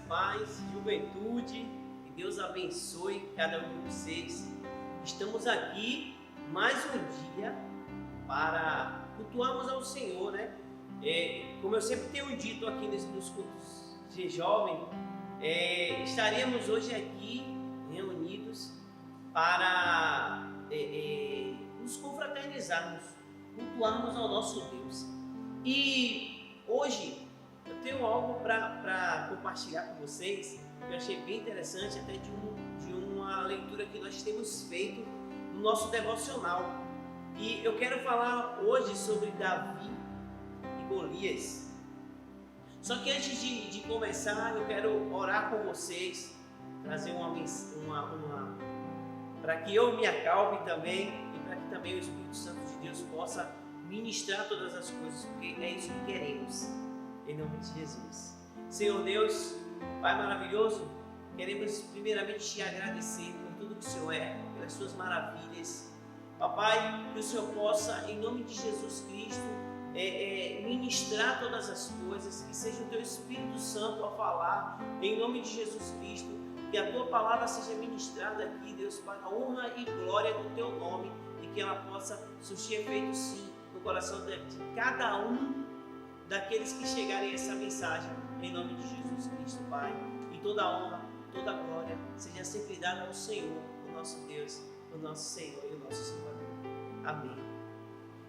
paz, juventude, que Deus abençoe cada um de vocês. Estamos aqui mais um dia para cultuarmos ao Senhor, né? Como eu sempre tenho dito aqui nos cultos de jovem, estaremos hoje aqui reunidos para nos confraternizarmos, cultuarmos ao nosso Deus. E hoje eu tenho algo para compartilhar com vocês que eu achei bem interessante, até de uma leitura que nós temos feito no nosso devocional. E eu quero falar hoje sobre Davi e Golias. Só que antes de começar, eu quero orar com vocês, trazer para que eu me acalme também e para que também o Espírito Santo de Deus possa ministrar todas as coisas, porque é isso que queremos, em nome de Jesus. Senhor Deus, Pai maravilhoso, queremos primeiramente te agradecer por tudo que o Senhor é, pelas suas maravilhas. Papai, que o Senhor possa, em nome de Jesus Cristo, ministrar todas as coisas, que seja o Teu Espírito Santo a falar, em nome de Jesus Cristo, que a Tua palavra seja ministrada aqui, Deus, para a honra e glória do Teu nome, e que ela possa surtir efeito sim no coração de cada um daqueles que chegarem a essa mensagem, em nome de Jesus Cristo, Pai. E toda a honra, toda a glória seja sempre dada ao Senhor, o nosso Deus, o nosso Senhor e o nosso Salvador. Amém.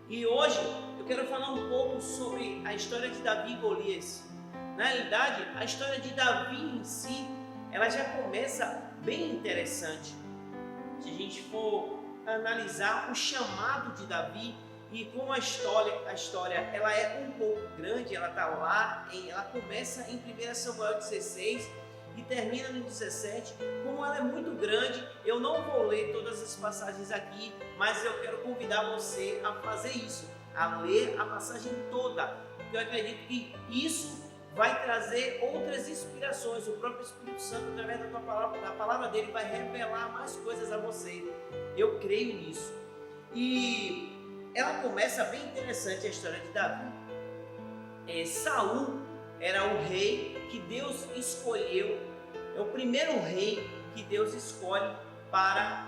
E hoje eu quero falar um pouco sobre a história de Davi e Golias. Na realidade, a história de Davi em si, ela já começa bem interessante. Se a gente for analisar o chamado de Davi e como a história ela é um pouco grande, ela está lá, ela começa em 1 Samuel 16 e termina no 17. Como ela é muito grande, eu não vou ler todas as passagens aqui, mas eu quero convidar você a fazer isso, a ler a passagem toda, porque eu acredito que isso vai trazer outras inspirações. O próprio Espírito Santo, através da palavra dele, vai revelar mais coisas a você. Eu creio nisso. E ela começa bem interessante, a história de Davi. Saul era o rei que Deus escolheu, é o primeiro rei que Deus escolhe para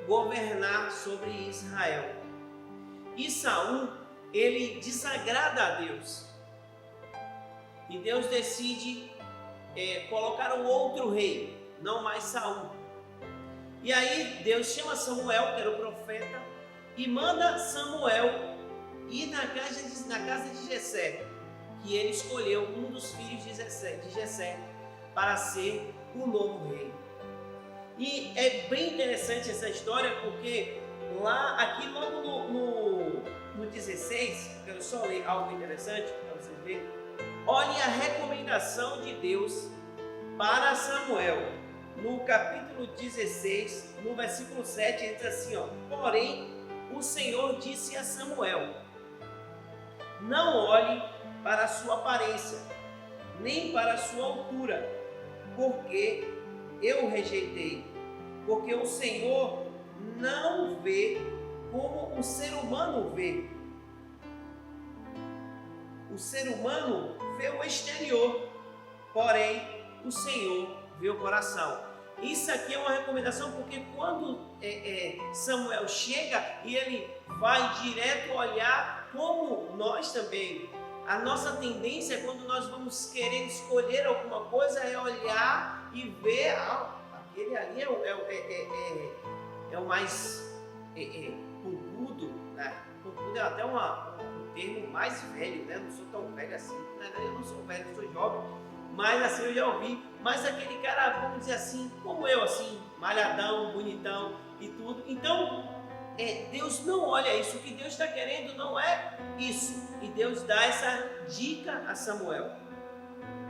governar sobre Israel. E Saul, ele desagrada a Deus. E Deus decide colocar um outro rei, não mais Saul. E aí Deus chama Samuel, que era o profeta, e manda Samuel ir na casa de Jessé, que ele escolheu um dos filhos de Jessé para ser o novo rei. E é bem interessante essa história, porque aqui logo no 16, quero só ler algo interessante para vocês verem. Olhe a recomendação de Deus para Samuel, no capítulo 16, no versículo 7, ele diz assim, porém, o Senhor disse a Samuel, não olhe para a sua aparência, nem para a sua altura, porque eu o rejeitei, porque o Senhor não vê como o ser humano vê. O ser humano vê o exterior, porém o Senhor vê o coração. Isso aqui é uma recomendação, porque quando Samuel chega e ele vai direto olhar, como nós também, a nossa tendência quando nós vamos querer escolher alguma coisa é olhar e ver, aquele ali é o mais pontudo, né? Pontudo é até um termo mais velho, né? Não sou tão velho assim, né? Eu não sou velho, eu sou jovem, mas assim eu já ouvi. Mas aquele cara, vamos dizer assim, como eu, assim, malhadão, bonitão e tudo. Então, Deus não olha isso. O que Deus está querendo não é isso. E Deus dá essa dica a Samuel.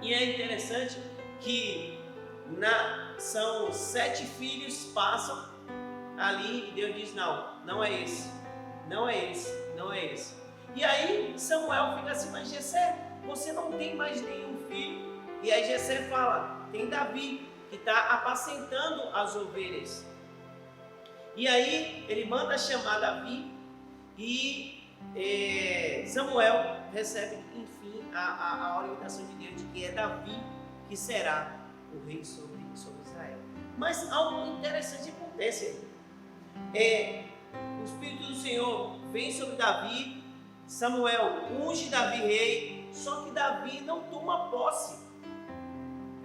E é interessante que são 7 filhos passam ali e Deus diz, não é esse, não é esse, não é esse. E aí Samuel fica assim, mas Jessé, você não tem mais nenhum filho. E aí Jessé fala, tem Davi, que está apacentando as ovelhas. E aí ele manda chamar Davi e Samuel recebe, enfim, a orientação de Deus de que é Davi que será o rei sobre Israel. Mas algo interessante acontece. O Espírito do Senhor vem sobre Davi, Samuel unge Davi rei, só que Davi não toma posse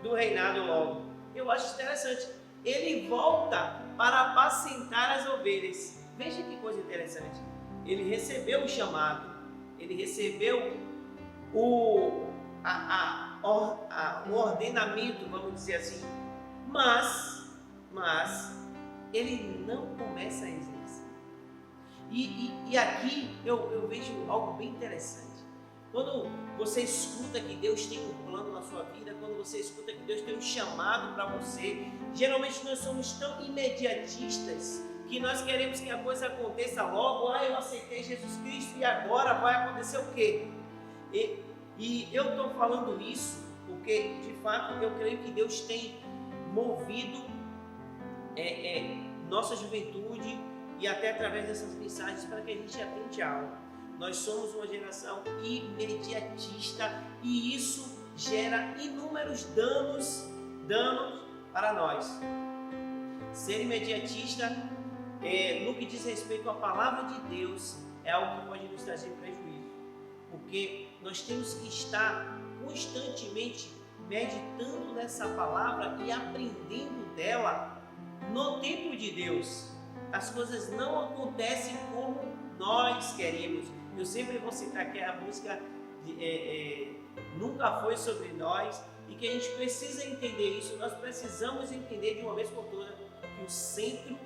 do reinado logo. Eu acho interessante. Ele volta para apacentar as ovelhas. Veja que coisa interessante. Ele recebeu o chamado, ele recebeu o ordenamento, vamos dizer assim, mas ele não começa a exercer. E aqui eu vejo algo bem interessante. Quando você escuta que Deus tem um plano na sua vida, quando você escuta que Deus tem um chamado para você, geralmente nós somos tão imediatistas que nós queremos que a coisa aconteça logo. Eu aceitei Jesus Cristo e agora vai acontecer o quê? E eu estou falando isso porque, de fato, eu creio que Deus tem movido nossa juventude e até através dessas mensagens para que a gente atente a algo. Nós somos uma geração imediatista e isso gera inúmeros danos para nós. Ser imediatista, no que diz respeito à palavra de Deus, é algo que pode nos trazer prejuízo, porque nós temos que estar constantemente meditando nessa palavra e aprendendo dela no tempo de Deus. As coisas não acontecem como nós queremos. Eu sempre vou citar aqui a música Nunca Foi Sobre Nós, e que a gente precisa entender isso. Nós precisamos entender de uma vez por todas que o centro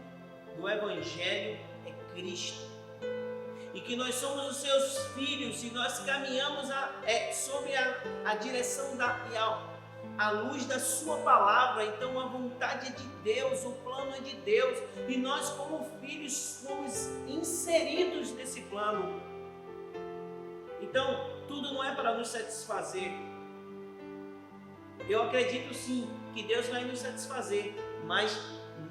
do Evangelho é Cristo, e que nós somos os seus filhos e nós caminhamos sobre a direção a luz da sua palavra. Então a vontade é de Deus, o plano é de Deus, e nós como filhos fomos inseridos nesse plano. Então tudo não é para nos satisfazer. Eu acredito sim que Deus vai nos satisfazer, mas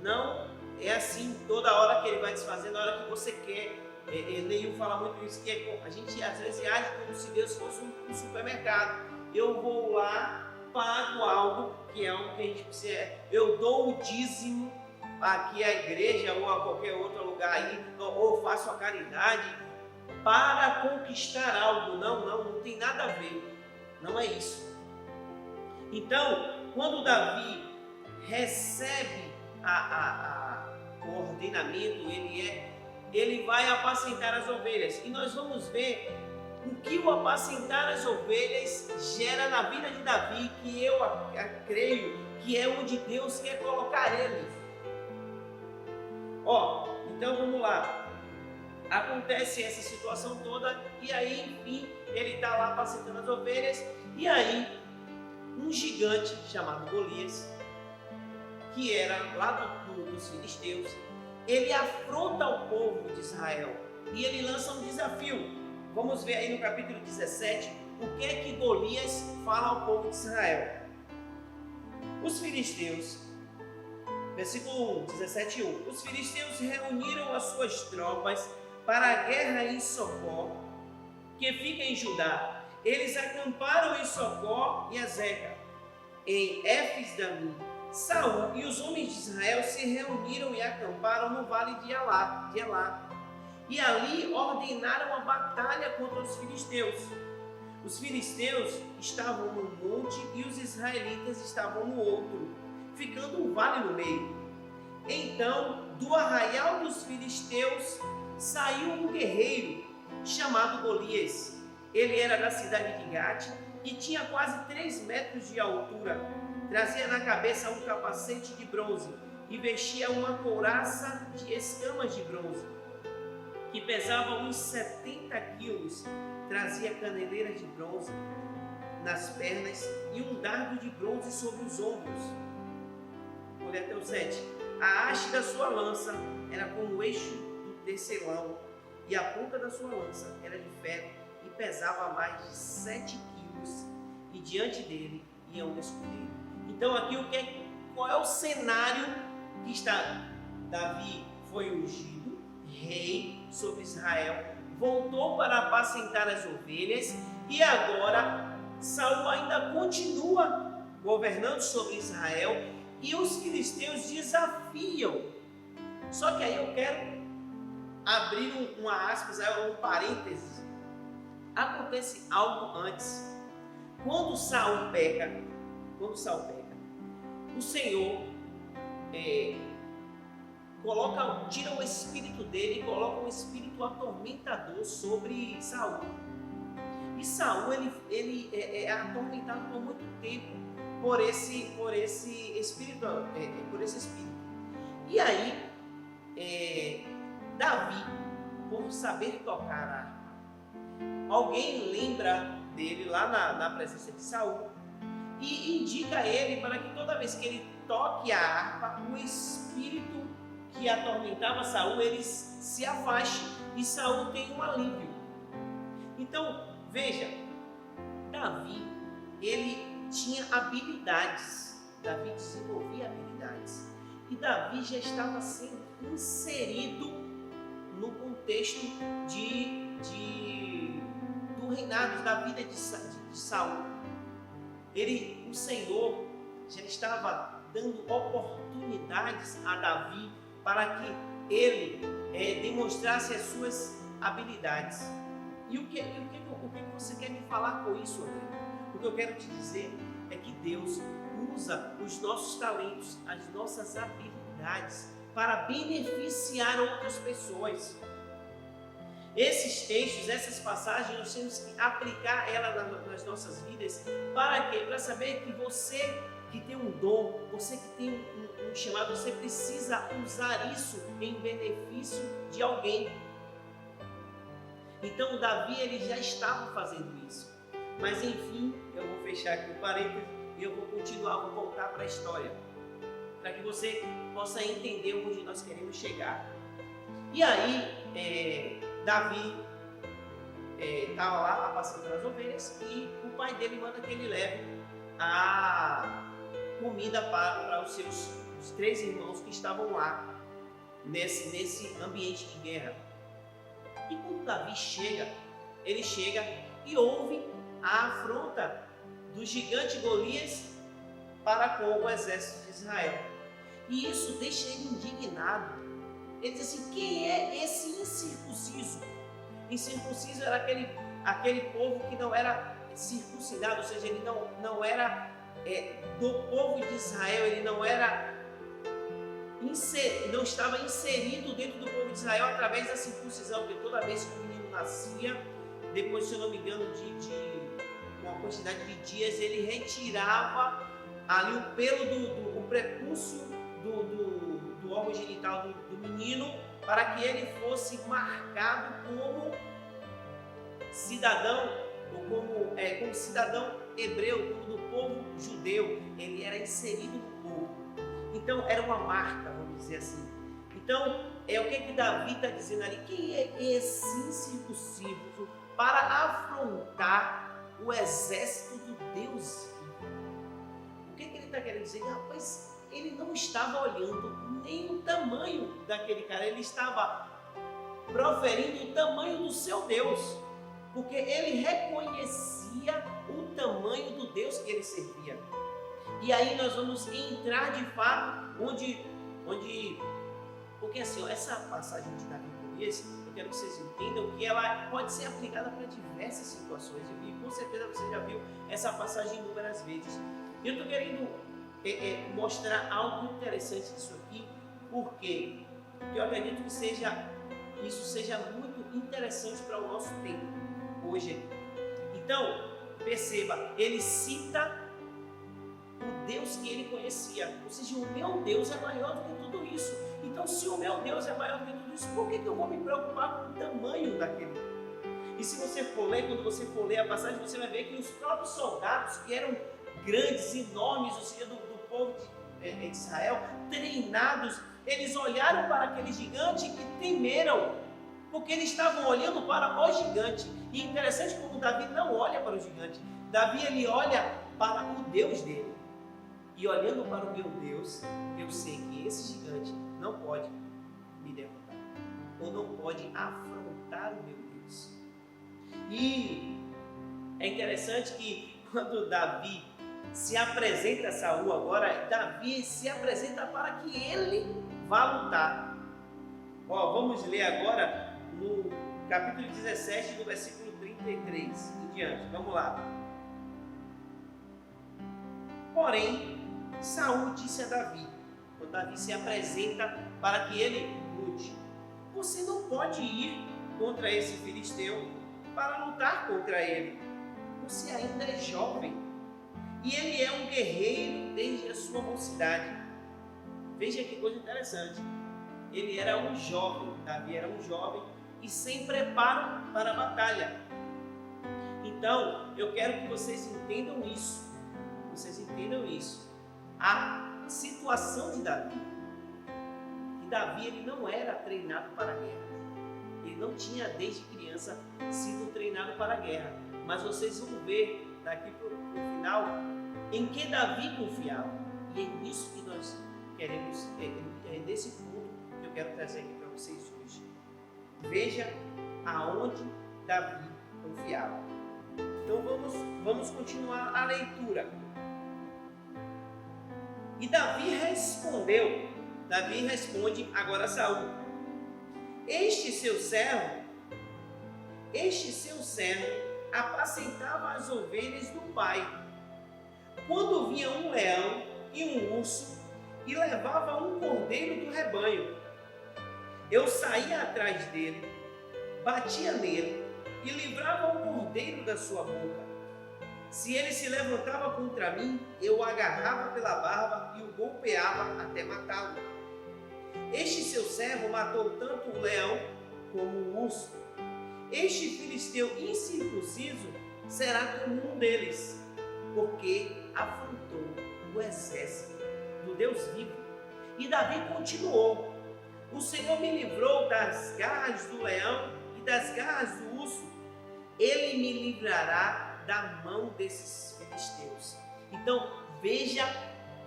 não é assim toda hora que Ele vai te fazer, na hora que você quer. Neil fala muito isso, que a gente às vezes age como se Deus fosse um supermercado. Eu vou lá, pago algo que é algo que a gente precisa, eu dou o dízimo aqui à igreja ou a qualquer outro lugar aí, ou faço a caridade para conquistar algo. Não tem nada a ver, não é isso. Então, quando Davi recebe o ordenamento, ele vai apacentar as ovelhas, e nós vamos ver o que o apacentar as ovelhas gera na vida de Davi, que eu creio que é onde Deus quer colocar ele. Então vamos lá. Acontece essa situação toda, e aí, enfim, ele está lá apacentando as ovelhas, e aí um gigante chamado Golias, que era lá dos filisteus, ele afronta o povo de Israel e ele lança um desafio. Vamos ver aí no capítulo 17 o que é que Golias fala ao povo de Israel. Os filisteus, versículo 1, 17:1. Os filisteus reuniram as suas tropas para a guerra em Socó, que fica em Judá. Eles acamparam em Socó e Azeca, em Éfes-Damim. Saul e os homens de Israel se reuniram e acamparam no vale de Elá. E ali ordenaram a batalha contra os filisteus. Os filisteus estavam num monte e os israelitas estavam no outro, ficando um vale no meio. Então, do arraial dos filisteus saiu um guerreiro chamado Golias. Ele era da cidade de Gate e tinha quase 3 metros de altura. Trazia na cabeça um capacete de bronze e vestia uma couraça de escamas de bronze, que pesava uns 70 quilos. Trazia caneleiras de bronze nas pernas e um dardo de bronze sobre os ombros. Olha até o 7. A haste da sua lança era como o eixo do tecelão, e a ponta da sua lança era de ferro e pesava mais de 7 quilos, e diante dele ia um escudeiro. Então aqui qual é o cenário que está? Davi foi ungido rei sobre Israel, voltou para apacentar as ovelhas, e agora Saul ainda continua governando sobre Israel, e os filisteus desafiam. Só que aí eu quero abrir uma aspas, um parênteses. Acontece algo antes. Quando Saul peca, o Senhor tira o espírito dele e coloca um espírito atormentador sobre Saul. E Saul ele é atormentado por muito tempo por esse espírito, E aí Davi, por saber tocar a harpa, alguém lembra dele lá na presença de Saul e indica a ele para que toda vez que ele toque a harpa, o espírito que atormentava Saul, ele se afaste e Saul tem um alívio. Então, veja, Davi, ele tinha habilidades, Davi desenvolvia habilidades, e Davi já estava sendo inserido no contexto do reinado, da vida de Saul. O Senhor já estava dando oportunidades a Davi para que ele demonstrasse as suas habilidades. E o que você quer me falar com isso, André? O que eu quero te dizer é que Deus usa os nossos talentos, as nossas habilidades para beneficiar outras pessoas. Esses textos, essas passagens, nós temos que aplicar elas nas nossas vidas. Para quê? Para saber que você que tem um dom, você que tem um chamado, você precisa usar isso em benefício de alguém. Então Davi, ele já estava fazendo isso. Mas enfim, eu vou fechar aqui o parênteses e eu vou continuar, vou voltar para a história, para que você possa entender onde nós queremos chegar. E aí, Davi estava lá passando pelas ovelhas e o pai dele manda que ele leve a comida para os os 3 irmãos que estavam lá nesse ambiente de guerra. E quando Davi chega, ele chega e ouve a afronta do gigante Golias para com o exército de Israel. E isso deixa ele indignado. Ele diz assim: quem é esse incircunciso? Incircunciso era aquele povo que não era circuncidado, ou seja, ele não era do povo de Israel, ele não estava inserido dentro do povo de Israel através da circuncisão, porque toda vez que o menino nascia, depois, se eu não me engano, de uma quantidade de dias, ele retirava ali o pelo o prepúcio do órgão genital do menino, para que ele fosse marcado como cidadão, ou como cidadão hebreu, como do povo judeu. Ele era inserido no povo. Então era uma marca, vamos dizer assim. Então, o que Davi está dizendo ali? Quem é esse incircunciso para afrontar o exército do Deus vivo? O que ele está querendo dizer? Rapaz, ele não estava olhando nem o tamanho daquele cara, ele estava proferindo o tamanho do seu Deus, porque ele reconhecia o tamanho do Deus que ele servia. E aí nós vamos entrar de fato onde porque assim, essa passagem de Davi e Golias, eu quero que vocês entendam que ela pode ser aplicada para diversas situações, e com certeza você já viu essa passagem inúmeras vezes. E eu estou querendo mostrar algo interessante disso aqui, porque eu acredito que isso seja muito interessante para o nosso tempo hoje. Então, perceba, ele cita o Deus que ele conhecia, ou seja, o meu Deus é maior do que tudo isso. Então, se o meu Deus é maior do que tudo isso, por que eu vou me preocupar com o tamanho daquele? E se você for ler, quando você for ler a passagem, você vai ver que os próprios soldados, que eram grandes, enormes, ou seja, do povo de Israel, treinados, eles olharam para aquele gigante e temeram, porque eles estavam olhando para o gigante. E interessante como Davi não olha para o gigante. Davi, ele olha para o Deus dele. E olhando para o meu Deus, eu sei que esse gigante não pode me derrotar, ou não pode afrontar o meu Deus. E é interessante que quando Davi se apresenta a Saul, agora Davi se apresenta para que ele vá lutar. Vamos ler agora no capítulo 17, do versículo 33 em diante. Vamos lá. Porém, Saul disse a Davi, quando Davi se apresenta para que ele lute: você não pode ir contra esse filisteu para lutar contra ele. Você ainda é jovem e ele é um guerreiro desde a sua mocidade. Veja que coisa interessante. Ele era um jovem, Davi era um jovem e sem preparo para a batalha. Então, eu quero que vocês entendam isso. A situação de Davi. Que Davi ele não era treinado para a guerra. Ele não tinha desde criança sido treinado para a guerra. Mas vocês vão ver daqui para o final em que Davi confiava. E é nisso que nós queremos, é nesse ponto que eu quero trazer aqui para vocês hoje. Veja aonde Davi confiava. Então vamos continuar a leitura. E Davi responde agora a Saul: Este seu servo apacentava as ovelhas do pai. Quando vinha um leão e um urso e levava um cordeiro do rebanho, eu saía atrás dele, batia nele e livrava o cordeiro da sua boca. Se ele se levantava contra mim, eu o agarrava pela barba e o golpeava até matá-lo. Este seu servo matou tanto o leão como o urso. Este filisteu incircunciso será como um deles, porque afrontou o exército do Deus vivo. E Davi continuou: o Senhor me livrou das garras do leão e das garras do urso. Ele me livrará da mão desses filisteus. Então, veja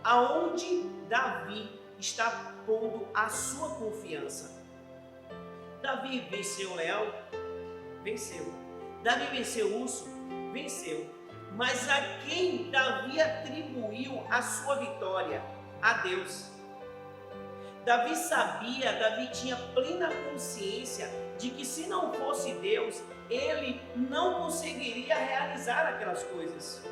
aonde Davi está pondo a sua confiança. Davi venceu o leão? Venceu. Davi venceu o urso? Venceu. Mas a quem Davi atribuiu a sua vitória? A Deus. Davi tinha plena consciência de que se não fosse Deus, ele não conseguiria realizar aquelas coisas.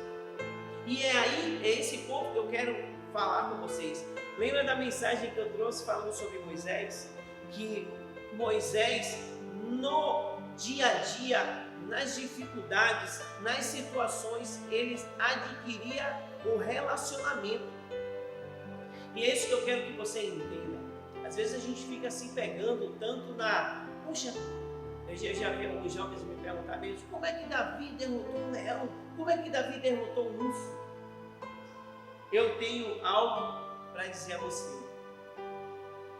E é esse ponto que eu quero falar com vocês. Lembra da mensagem que eu trouxe falando sobre Moisés? Que Moisés, no dia a dia, nas dificuldades, nas situações, ele adquiria o relacionamento. E é isso que eu quero que você entenda. Às vezes a gente fica se pegando tanto na... Puxa, eu já vi alguns jovens me perguntar mesmo: como é que Davi derrotou um leão? Como é que Davi derrotou um urso? Eu tenho algo para dizer a você.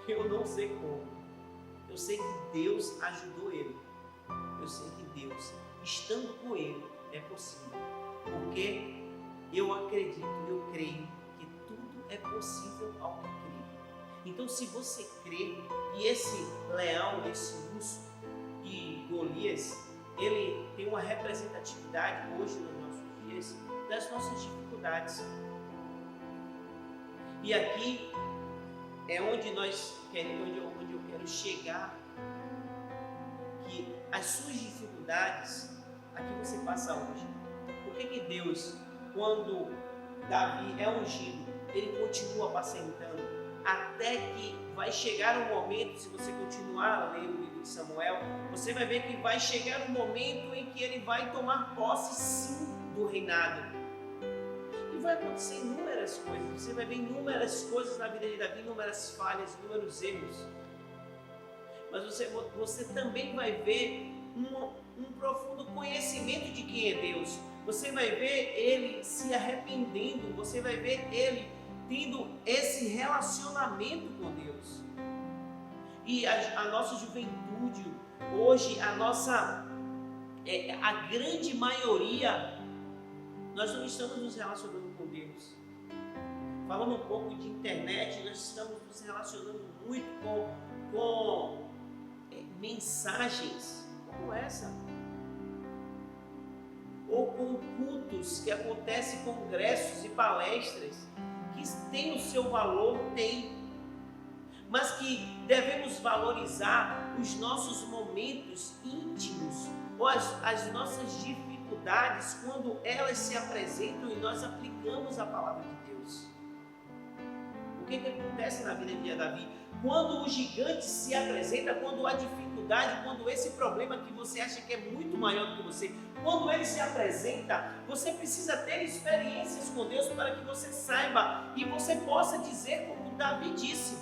Eu não sei como. Eu sei que Deus ajudou ele. Eu sei que Deus, estando com ele, é possível. Porque eu acredito, eu creio que tudo é possível ao que crê. Então, se você crê, e esse leão, esse urso e Golias, ele tem uma representatividade hoje nos nossos dias das nossas dificuldades. E aqui é onde eu quero chegar, que as suas dificuldades, aqui você passa hoje. Por que Deus, quando Davi é ungido, ele continua apacentando, até que vai chegar um momento, se você continuar a ler o livro de Samuel, você vai ver que vai chegar um momento em que ele vai tomar posse sim do reinado. E vai acontecer inúmeras coisas, você vai ver inúmeras coisas na vida de Davi, inúmeras falhas, inúmeros erros. Mas você também vai ver um profundo conhecimento de quem é Deus. Você vai ver ele se arrependendo, você vai ver ele tendo esse relacionamento com Deus. E a nossa juventude, hoje, a grande maioria, nós não estamos nos relacionando com Deus. Falando um pouco de internet, nós estamos nos relacionando muito com mensagens como essa. ou com cultos que acontecem, congressos e palestras, que tem o seu valor, tem, mas que devemos valorizar os nossos momentos íntimos, ou as nossas dificuldades, quando elas se apresentam e nós aplicamos a palavra de Deus. O que acontece na vida de Davi? Quando o gigante se apresenta, quando há dificuldade, quando esse problema que você acha que é muito maior do que você, quando ele se apresenta, você precisa ter experiências com Deus para que você saiba e você possa dizer como Davi disse: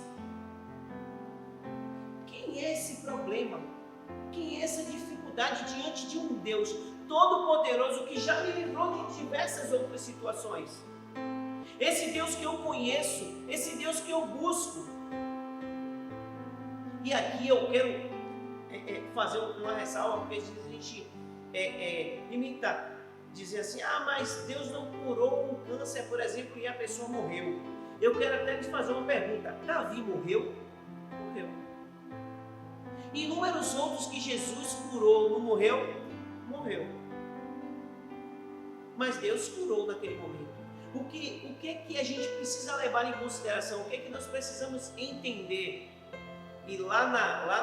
quem é esse problema? Quem é essa dificuldade diante de um Deus Todo-Poderoso que já me livrou de diversas outras situações? Esse Deus que eu conheço, esse Deus que eu busco. E aqui eu quero fazer uma ressalva, porque às vezes a gente limita, dizer assim: mas Deus não curou um câncer, por exemplo, e a pessoa morreu. Eu quero até te fazer uma pergunta: Davi morreu? Morreu. Inúmeros outros que Jesus curou, não morreu? Morreu. Mas Deus curou naquele momento. O que é que a gente precisa levar em consideração? O que é que nós precisamos entender? E lá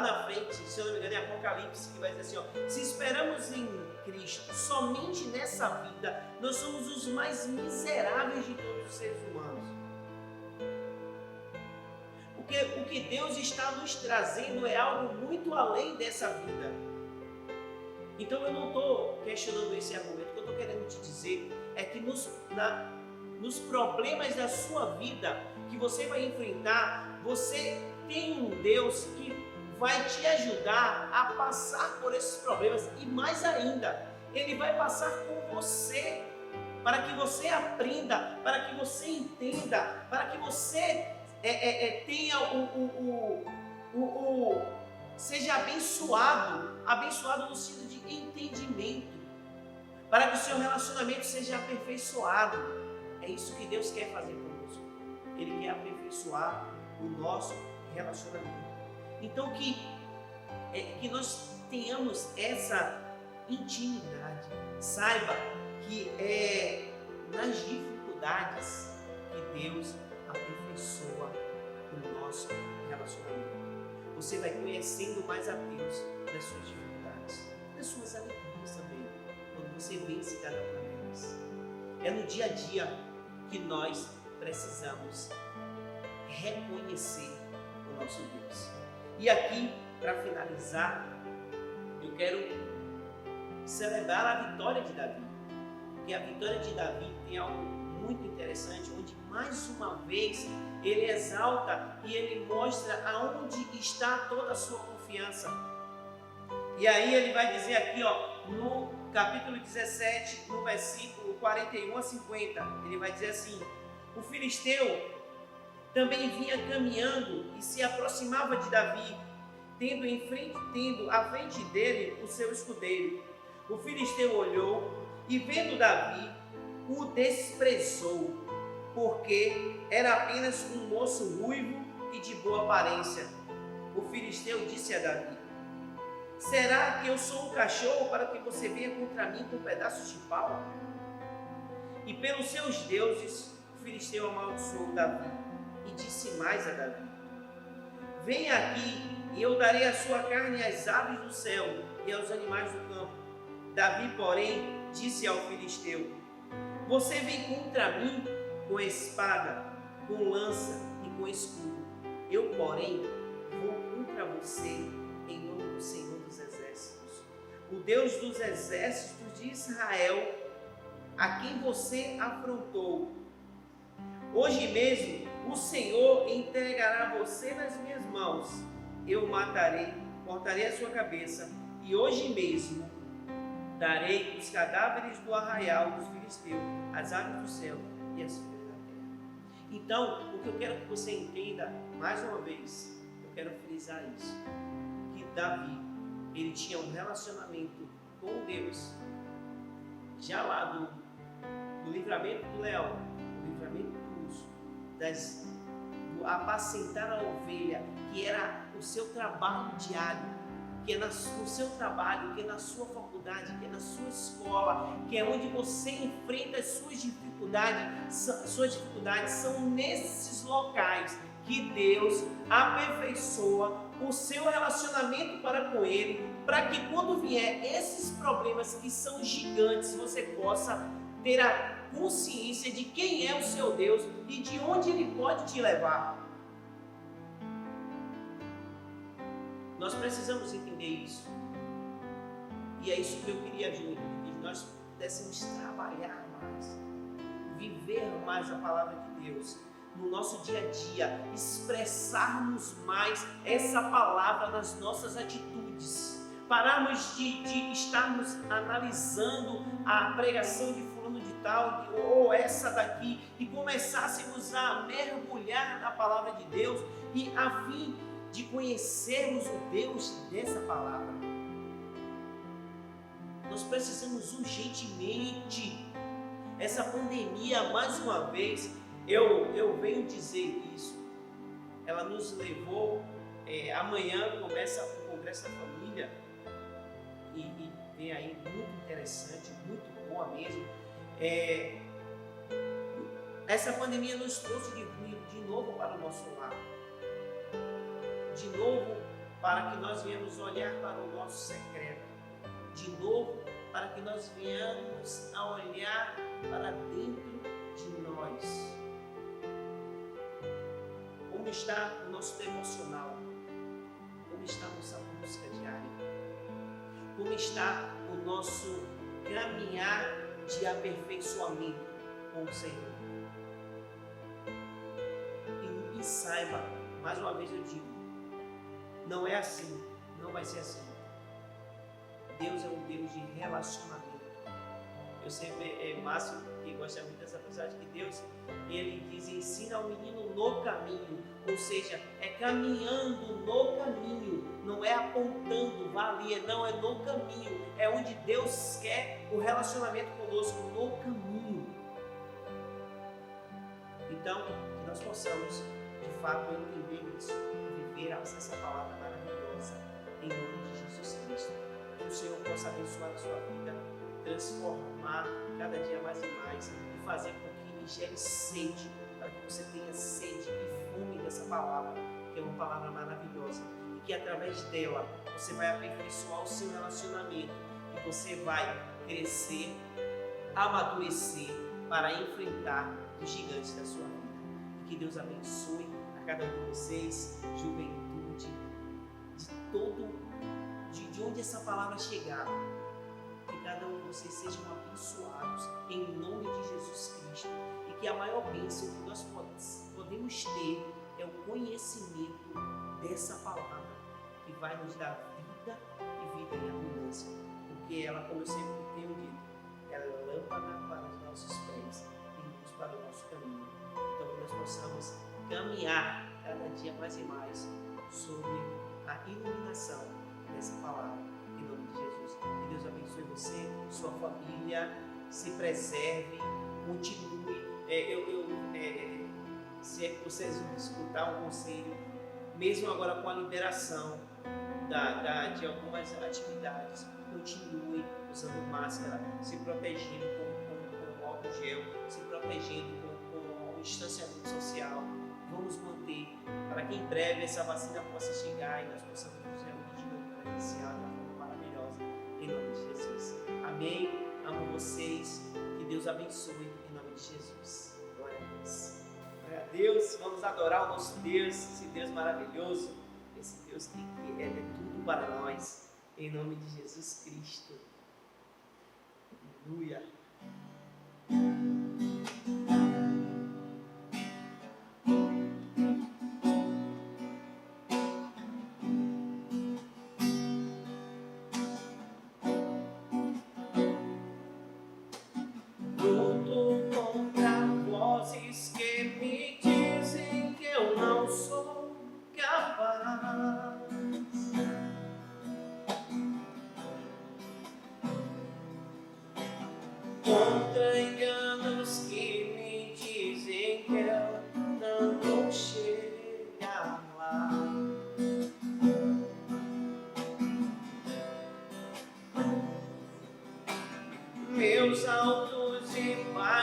na frente, se eu não me engano, é Apocalipse, que vai dizer assim: se esperamos em Cristo somente nessa vida, nós somos os mais miseráveis de todos os seres humanos. Porque o que Deus está nos trazendo é algo muito além dessa vida. Então eu não estou questionando esse argumento. O que eu estou querendo te dizer é que nos problemas da sua vida que você vai enfrentar, você tem um Deus que vai te ajudar a passar por esses problemas, e mais ainda, Ele vai passar com você, para que você aprenda, para que você entenda, para que você tenha seja abençoado no sentido de entendimento, para que o seu relacionamento seja aperfeiçoado. É isso que Deus quer fazer conosco. Ele quer aperfeiçoar o nosso relacionamento. Então que nós tenhamos essa intimidade. Saiba que é nas dificuldades que Deus aperfeiçoa o nosso relacionamento. Você vai conhecendo mais a Deus nas suas dificuldades, nas suas alegrias também, quando você vence cada uma delas. É no dia a dia que nós precisamos reconhecer o nosso Deus. E aqui, para finalizar, eu quero celebrar a vitória de Davi. Porque a vitória de Davi tem algo muito interessante, onde mais uma vez ele exalta e ele mostra aonde está toda a sua confiança. E aí ele vai dizer aqui, no capítulo 17, no versículo 41 a 50, ele vai dizer assim: o filisteu também vinha caminhando e se aproximava de Davi, tendo à frente dele o seu escudeiro. O filisteu olhou e, vendo Davi, o desprezou, porque era apenas um moço ruivo e de boa aparência. O filisteu disse a Davi: será que eu sou um cachorro para que você venha contra mim com pedaços de pau? E pelos seus deuses, o filisteu amaldiçoou Davi e disse mais a Davi: venha aqui e eu darei a sua carne às aves do céu e aos animais do campo. Davi, porém, disse ao filisteu: você vem contra mim com espada, com lança e com escudo. Eu, porém, vou contra você em nome do Senhor dos Exércitos, o Deus dos exércitos de Israel, a quem você afrontou. Hoje mesmo o Senhor entregará você nas minhas mãos. Eu o matarei, cortarei a sua cabeça, e hoje mesmo darei os cadáveres do arraial dos filisteus, as aves do céu e as folhas da terra. Então, o que eu quero que você entenda, mais uma vez, eu quero frisar isso, que Davi, ele tinha um relacionamento com Deus, já lá do livramento do leão, do livramento do urso, do apacentar a ovelha, que era o seu trabalho diário, que é no seu trabalho, que é na sua faculdade, que é na sua escola, que é onde você enfrenta as suas dificuldades, são nesses locais que Deus aperfeiçoa o seu relacionamento para com Ele, para que quando vier esses problemas que são gigantes, você possa ter a consciência de quem é o seu Deus e de onde Ele pode te levar. Nós precisamos entender isso. E é isso que eu queria, Júnior, que nós pudéssemos trabalhar mais, viver mais a palavra de Deus no nosso dia a dia, expressarmos mais essa palavra nas nossas atitudes, pararmos de estarmos analisando a pregação de fulano de tal, ou essa daqui, e começássemos a mergulhar na palavra de Deus, e a fim de conhecermos o Deus dessa palavra. Nós precisamos urgentemente. Essa pandemia, mais uma vez, eu venho dizer isso, ela nos levou, amanhã começa o Congresso da Família, e vem aí muito interessante, muito boa mesmo. Essa pandemia nos trouxe de novo para o nosso lar, de novo para que nós venhamos olhar para o nosso secreto, de novo para que nós venhamos a olhar para dentro de nós. Como está o nosso emocional? Como está a nossa busca diária? Como está o nosso caminhar de aperfeiçoamento com o Senhor? E saiba, mais uma vez eu digo, não é assim, não vai ser assim. Deus é um Deus de relacionamento. Eu sempre, Márcio, que gosta muito dessa passagem, que Deus, ele diz, ensina o menino no caminho, ou seja, é caminhando no caminho, não é apontando, vá ali, não, é no caminho, é onde Deus quer o relacionamento conosco, no caminho. Então, que nós possamos, de fato, entender isso, viver essa palavra maravilhosa, em nome de Jesus Cristo. Que o Senhor possa abençoar a sua vida, transformar cada dia mais e mais e fazer com que Ele gere sede, para que você tenha sede e fome dessa palavra, que é uma palavra maravilhosa, e que através dela você vai aperfeiçoar o seu relacionamento e você vai crescer, amadurecer para enfrentar os gigantes da sua vida. E que Deus abençoe a cada um de vocês, juventude, de onde essa palavra chegar. Que cada um de vocês sejam abençoados em nome de Jesus Cristo, e que a maior bênção que nós podemos ter é o conhecimento dessa palavra, que vai nos dar vida e vida em abundância, porque ela, como eu sempre tenho dito, ela é lâmpada para os nossos pés e luz para o nosso caminho. Então que nós possamos caminhar cada dia mais e mais sobre a iluminação dessa palavra, em nome de Jesus. Que Deus abençoe você, sua família, se preserve, continue. Se é que vocês vão escutar um conselho, mesmo agora com a liberação de algumas atividades, continue usando máscara, se protegendo com álcool gel, se protegendo com o distanciamento social. Vamos manter para que em breve essa vacina possa chegar e nós possamos nos reunir de novo para iniciar de uma forma maravilhosa, em nome de Jesus. Amém? Amo vocês, que Deus abençoe em nome de Jesus. Glória a Deus. Glória a Deus, vamos adorar o nosso Deus, esse Deus maravilhoso, esse Deus que é tudo para nós, em nome de Jesus Cristo. Aleluia.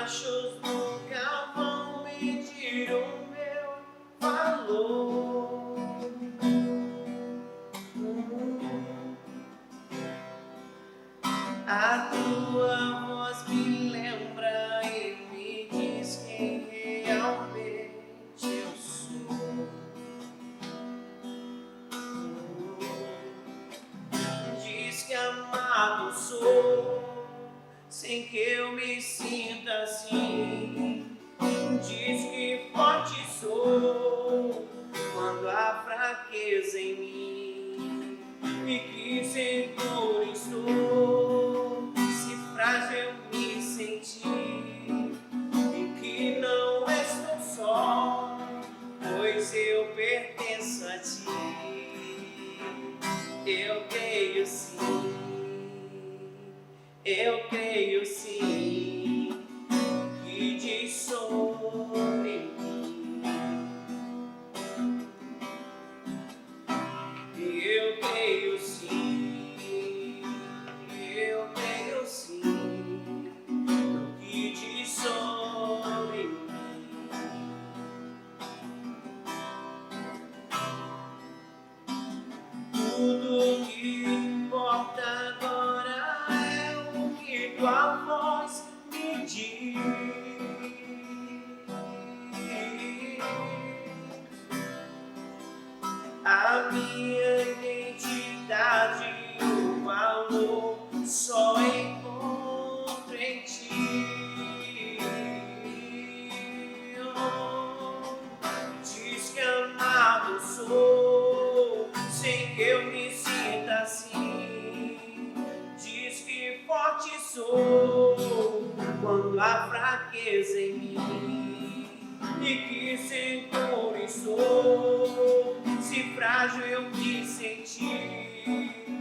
machos nunca vão medir o meu valor. A tua voz me lembra e me diz quem realmente eu sou. Diz que amado sou, sem que eu me sinta assim. Diz que forte sou, quando há fraqueza em mim. E que seguro estou, se frágil eu me sentir. E que não estou só, pois eu pertenço a ti. Eu creio sim, eu creio sim, que diz sobre mim. Eu creio sim, eu creio sim, no que diz sobre mim. Tudo que importa agora é o que tua voz me diz. A minha identidade e o valor só encontro em ti. Diz que amado sou, sem que eu me sinta assim. Diz que forte sou, quando há fraqueza em mim. E que seguro estou, se frágil eu me sentir.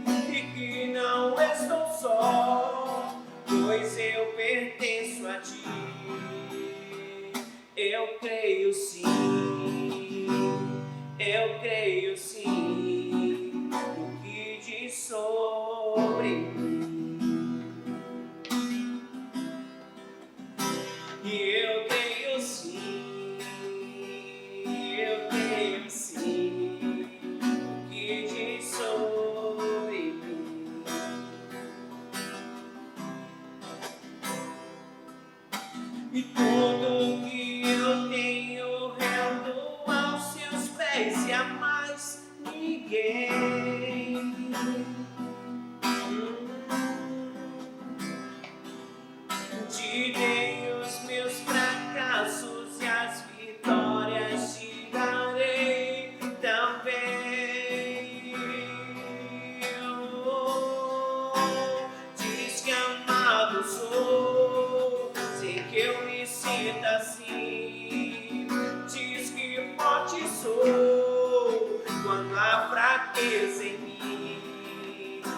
E que não estou só, pois eu pertenço a ti. Eu creio sim, eu creio sim, o que diz sobre mim. E eu creio sim, eu creio sim, o que diz sobre mim. E tudo que eu tenho rendo aos seus pés e a mais ninguém. Te dei os meus fracassos e as vitórias te darei também. Diz que amado sou, sem que eu me sinta assim. Diz que forte sou, quando há fraqueza em mim.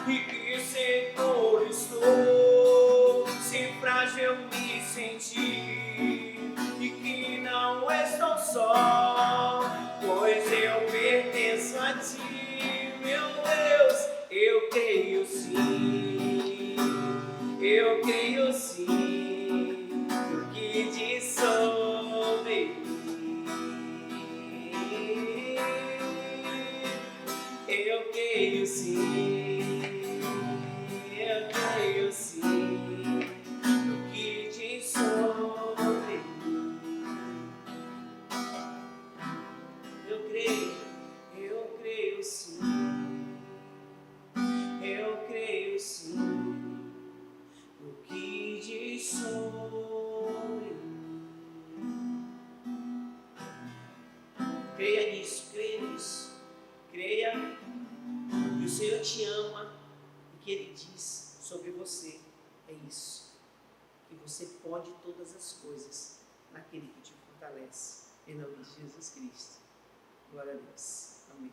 E que seguro estou, se frágil eu me sentir. E que não estou só, pois eu pertenço a ti, meu Deus. Eu creio sim, eu creio sim, no que diz sobre mim. Eu creio sim, eu creio sim, no que diz sobre mim. Eu creio sim, eu creio sim, no que diz sobre mim. Creia nisso, creia nisso, creia que o Senhor te ama e que Ele diz sobre você é isso, que você pode todas as coisas naquele que te fortalece, em nome de Jesus Cristo. Glória a Deus. Amém.